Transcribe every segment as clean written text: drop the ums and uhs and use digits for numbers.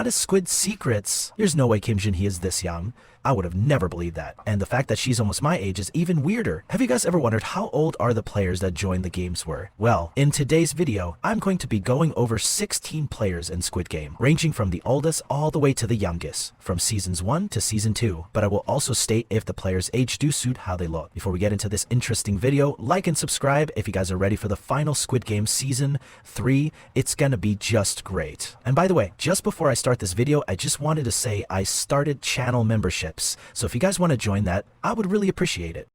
That is Squid's secrets. There's no way Kim Jin-hee is this young. I would have never believed that. And the fact that she's almost my age is even weirder. Have you guys ever wondered how old are the players that joined the games were? Well, in today's video, I'm going to be going over 16 players in Squid Game, ranging from the oldest all the way to the youngest, from seasons 1 to season 2. But I will also state if the players' age do suit how they look. Before we get into this interesting video, like and subscribe if you guys are ready for the final Squid Game season 3. It's gonna be just great. And by the way, just before I start this video, I just wanted to say I started channel memberships. So if you guys want to join that, I would really appreciate it.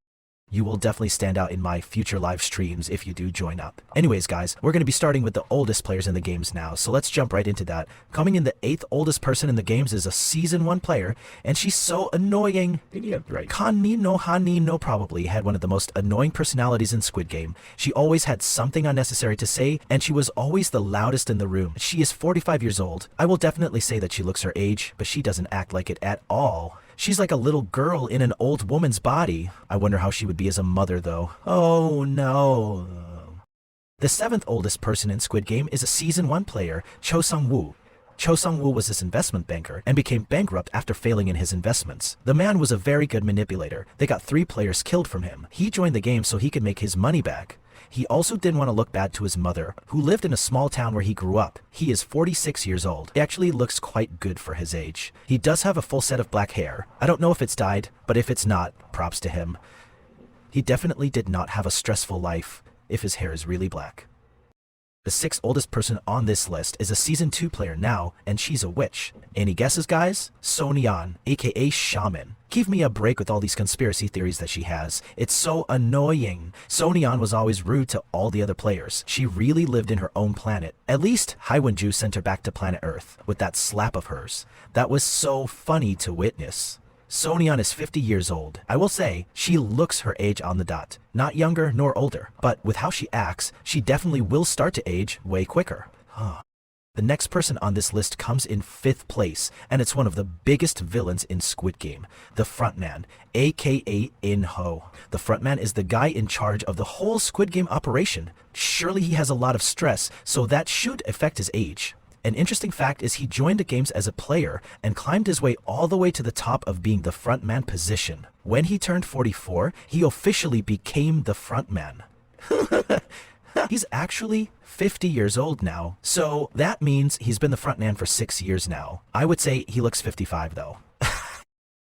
You will definitely stand out in my future live streams if you do join up. Anyways, guys, we're going to be starting with the oldest players in the games now, so let's jump right into that. Coming in the 8th oldest person in the games is a season 1 player, and she's so annoying. Yeah, right. Han-ni no probably had one of the most annoying personalities in Squid Game. She always had something unnecessary to say, and she was always the loudest in the room. She is 45 years old. I will definitely say that she looks her age, but she doesn't act like it at all. She's like a little girl in an old woman's body. I wonder how she would be as a mother, though. Oh, no. The 7th oldest person in Squid Game is a Season 1 player, Cho Sung-woo. Cho Sung-woo was this investment banker and became bankrupt after failing in his investments. The man was a very good manipulator. They got 3 players killed from him. He joined the game so he could make his money back. He also didn't want to look bad to his mother, who lived in a small town where he grew up. He is 46 years old. He actually looks quite good for his age. He does have a full set of black hair. I don't know if it's dyed, but if it's not, props to him. He definitely did not have a stressful life if his hair is really black. The 6th oldest person on this list is a Season 2 player now, and she's a witch. Any guesses, guys? So-neon, aka Shaman. Give me a break with all these conspiracy theories that she has. It's so annoying. So-neon was always rude to all the other players. She really lived in her own planet. At least, Haiwon-ju sent her back to planet Earth with that slap of hers. That was so funny to witness. So-neon is 50 years old. I will say, she looks her age on the dot. Not younger nor older, but with how she acts, she definitely will start to age way quicker. The next person on this list comes in 5th place, and it's one of the biggest villains in Squid Game, the frontman, aka In-ho. The frontman is the guy in charge of the whole Squid Game operation. Surely he has a lot of stress, so that should affect his age. An interesting fact is he joined the games as a player and climbed his way all the way to the top of being the frontman position. When he turned 44, he officially became the frontman. He's actually 50 years old now, so that means he's been the frontman for 6 years now. I would say he looks 55 though.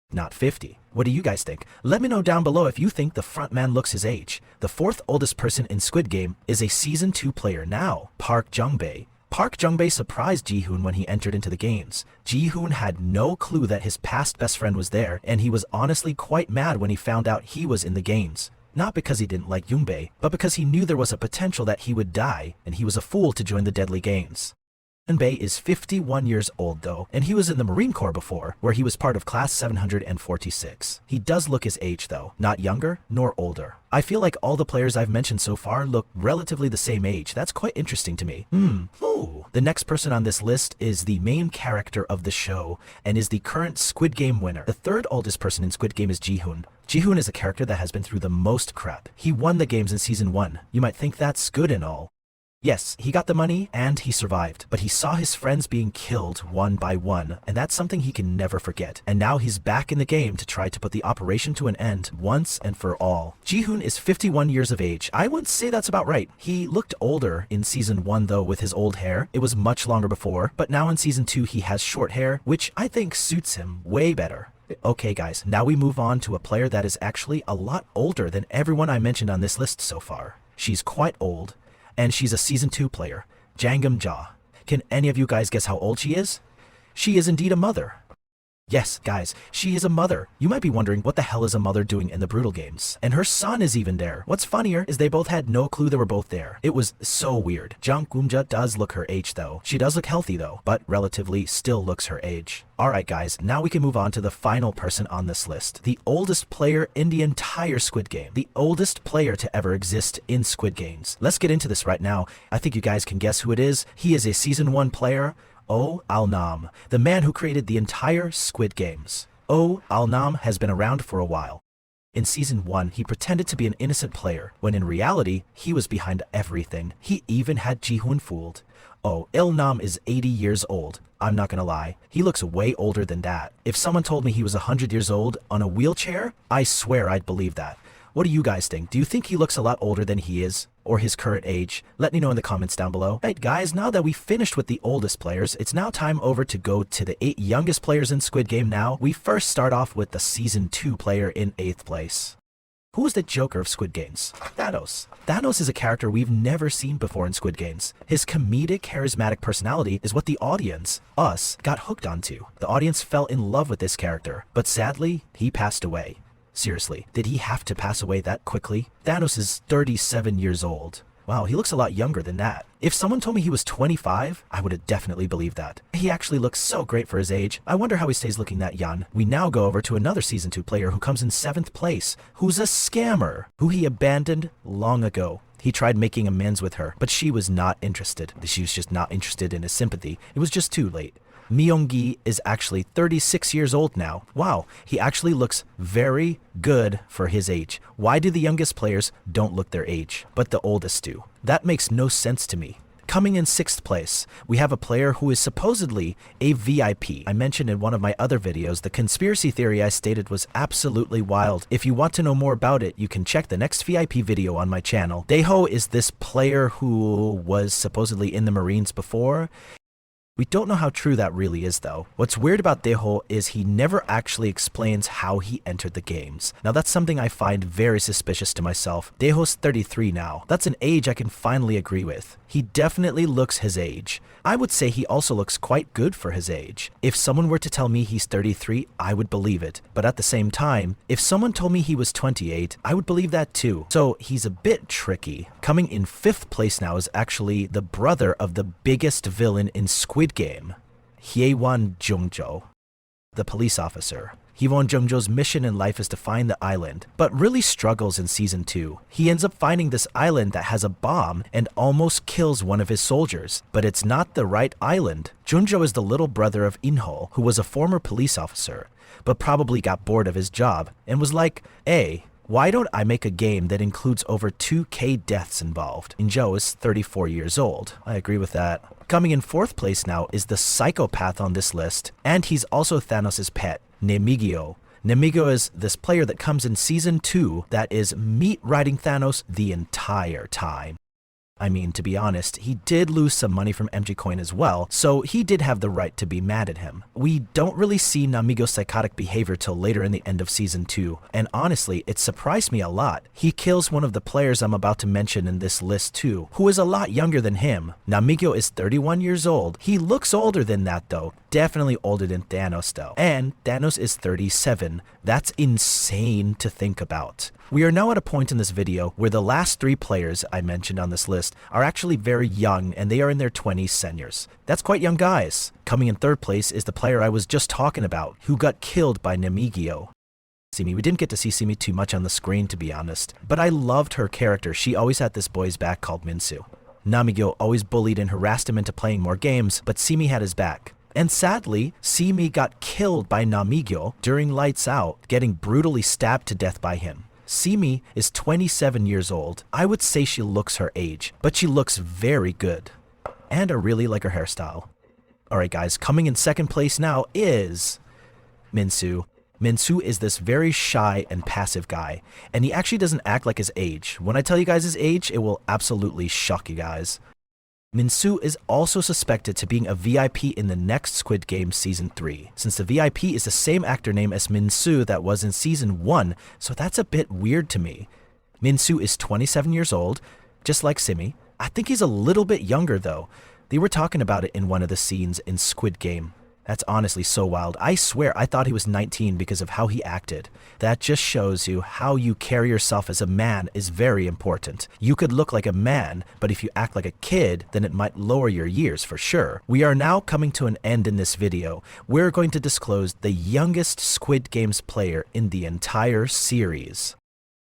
Not 50. What do you guys think? Let me know down below if you think the frontman looks his age. The 4th oldest person in Squid Game is a Season 2 player now, Park Jung-bae. Park Jung-bae surprised Gihun when he entered into the games. Gihun had no clue that his past best friend was there, and he was honestly quite mad when he found out he was in the games. Not because he didn't like Jung-bae, but because he knew there was a potential that he would die, and he was a fool to join the deadly games. Jung-bae is 51 years old though, and he was in the Marine Corps before, where he was part of class 746. He does look his age though, not younger nor older. I feel like all the players I've mentioned so far look relatively the same age. That's quite interesting to me. Ooh. The next person on this list is the main character of the show, and is the current Squid Game winner. The 3rd oldest person in Squid Game is Gihun. Gihun is a character that has been through the most crap. He won the games in Season 1. You might think that's good and all. Yes, he got the money and he survived, but he saw his friends being killed one by one, and that's something he can never forget. And now he's back in the game to try to put the operation to an end once and for all. Gihun is 51 years of age. I would say that's about right. He looked older in Season 1 though with his old hair. It was much longer before, but now in Season 2 he has short hair, which I think suits him way better. Okay guys, now we move on to a player that is actually a lot older than everyone I mentioned on this list so far. She's quite old, and she's a Season 2 player, Jangam-ja. Can any of you guys guess how old she is? She is indeed a mother. Yes, guys, she is a mother. You might be wondering what the hell is a mother doing in the Brutal Games? And her son is even there. What's funnier is they both had no clue they were both there. It was so weird. Jang Gum-ja does look her age though. She does look healthy though, but relatively still looks her age. Alright guys, now we can move on to the final person on this list. The oldest player in the entire Squid Game. The oldest player to ever exist in Squid Games. Let's get into this right now. I think you guys can guess who it is. He is a Season 1 player. Oh Al-nam, the man who created the entire Squid Games. Oh Al-nam has been around for a while. In Season 1, he pretended to be an innocent player, when in reality, he was behind everything. He even had Jihun fooled. Oh, Il-nam is 80 years old. I'm not gonna lie, he looks way older than that. If someone told me he was 100 years old on a wheelchair, I swear I'd believe that. What do you guys think? Do you think he looks a lot older than he is? Or his current age? Let me know in the comments down below. Alright guys, now that we've finished with the oldest players, it's now time over to go to the 8 youngest players in Squid Game now. We first start off with the Season 2 player in 8th place. Who is the Joker of Squid Games? Thanos. Thanos is a character we've never seen before in Squid Games. His comedic, charismatic personality is what the audience, us, got hooked onto. The audience fell in love with this character, but sadly, he passed away. Seriously, did he have to pass away that quickly? Thanos is 37 years old. Wow, he looks a lot younger than that. If someone told me he was 25, I would have definitely believed that. He actually looks so great for his age. I wonder how he stays looking that young. We now go over to another Season 2 player who comes in 7th place, who's a scammer, who he abandoned long ago. He tried making amends with her, but she was not interested. She was just not interested in his sympathy. It was just too late. Myung-gi is actually 36 years old now. Wow, he actually looks very good for his age. Why do the youngest players don't look their age, but the oldest do? That makes no sense to me. Coming in 6th place, we have a player who is supposedly a VIP. I mentioned in one of my other videos, the conspiracy theory I stated was absolutely wild. If you want to know more about it, you can check the next VIP video on my channel. Daeho is this player who was supposedly in the Marines before. We don't know how true that really is though. What's weird about Daeho is he never actually explains how he entered the games. Now that's something I find very suspicious to myself. Daeho's 33 now. That's an age I can finally agree with. He definitely looks his age. I would say he also looks quite good for his age. If someone were to tell me he's 33, I would believe it. But at the same time, if someone told me he was 28, I would believe that too. So he's a bit tricky. Coming in 5th place now is actually the brother of the biggest villain in Squid Game, Hye-won Jung-jo, the police officer. Hye-won Jung-jo's mission in life is to find the island, but really struggles in Season 2. He ends up finding this island that has a bomb and almost kills one of his soldiers, but it's not the right island. Jung-jo is the little brother of In-ho, who was a former police officer, but probably got bored of his job and was like, hey, why don't I make a game that includes over 2K deaths involved? In-jo is 34 years old. I agree with that. Coming in 4th place now is the psychopath on this list, and he's also Thanos' pet, Nemigio. Nemigio is this player that comes in Season 2 that is meat riding Thanos the entire time. I mean, to be honest, he did lose some money from MG Coin as well, so he did have the right to be mad at him. We don't really see Namigo's psychotic behavior till later in the end of Season 2, and honestly, it surprised me a lot. He kills one of the players I'm about to mention in this list too, who is a lot younger than him. Namigo is 31 years old. He looks older than that though. Definitely older than Thanos though. And Thanos is 37. That's insane to think about. We are now at a point in this video where the last 3 players I mentioned on this list are actually very young and they are in their 20s seniors. That's quite young guys. Coming in 3rd place is the player I was just talking about, who got killed by Nemigio. Simi, we didn't get to see Simi too much on the screen to be honest, but I loved her character. She always had this boy's back called Minsu. Namigyo always bullied and harassed him into playing more games, but Simi had his back. And sadly, Simi got killed by Namigyo during Lights Out, getting brutally stabbed to death by him. Simi is 27 years old. I would say she looks her age, but she looks very good. And I really like her hairstyle. Alright guys, coming in 2nd place now is Minsu. Minsu is this very shy and passive guy, and he actually doesn't act like his age. When I tell you guys his age, it will absolutely shock you guys. Minsu is also suspected to being a VIP in the next Squid Game Season 3, since the VIP is the same actor name as Minsu that was in Season 1, so that's a bit weird to me. Minsu is 27 years old, just like Simi. I think he's a little bit younger though. They were talking about it in one of the scenes in Squid Game. That's honestly so wild. I swear I thought he was 19 because of how he acted. That just shows you how you carry yourself as a man is very important. You could look like a man, but if you act like a kid, then it might lower your years for sure. We are now coming to an end in this video. We're going to disclose the youngest Squid Games player in the entire series.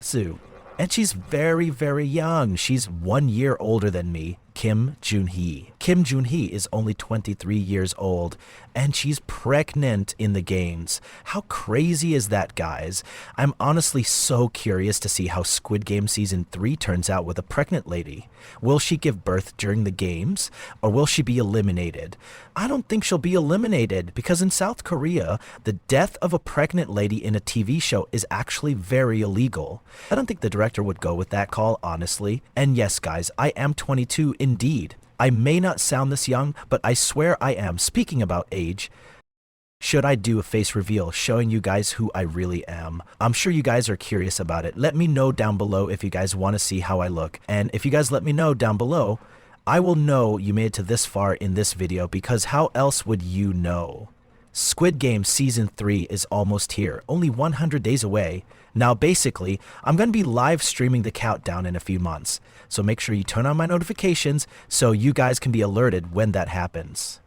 Sue. And she's very, very young. She's 1 year older than me. Kim Jun-hee. Kim Jun-hee is only 23 years old, and she's pregnant in the games. How crazy is that, guys? I'm honestly so curious to see how Squid Game Season 3 turns out with a pregnant lady. Will she give birth during the games, or will she be eliminated? I don't think she'll be eliminated, because in South Korea, the death of a pregnant lady in a TV show is actually very illegal. I don't think the director would go with that call, honestly. And yes, guys, I am 22 indeed. I may not sound this young, but I swear I am. Speaking about age, should I do a face reveal showing you guys who I really am? I'm sure you guys are curious about it. Let me know down below if you guys want to see how I look. And if you guys let me know down below, I will know you made it to this far in this video, because how else would you know? Squid Game Season 3 is almost here, only 100 days away. Now basically, I'm going to be live streaming the countdown in a few months, so make sure you turn on my notifications so you guys can be alerted when that happens.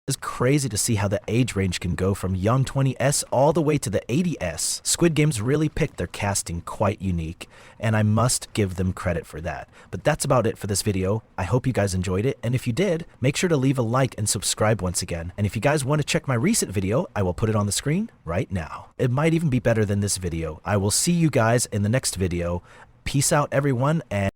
It's crazy to see how the age range can go from young 20s all the way to the 80s. Squid Games really picked their casting quite unique, and I must give them credit for that. But that's about it for this video. I hope you guys enjoyed it, and if you did, make sure to leave a like and subscribe once again. And if you guys want to check my recent video, I will put it on the screen right now. It might even be better than this video. I will see you guys in the next video. Peace out, everyone, and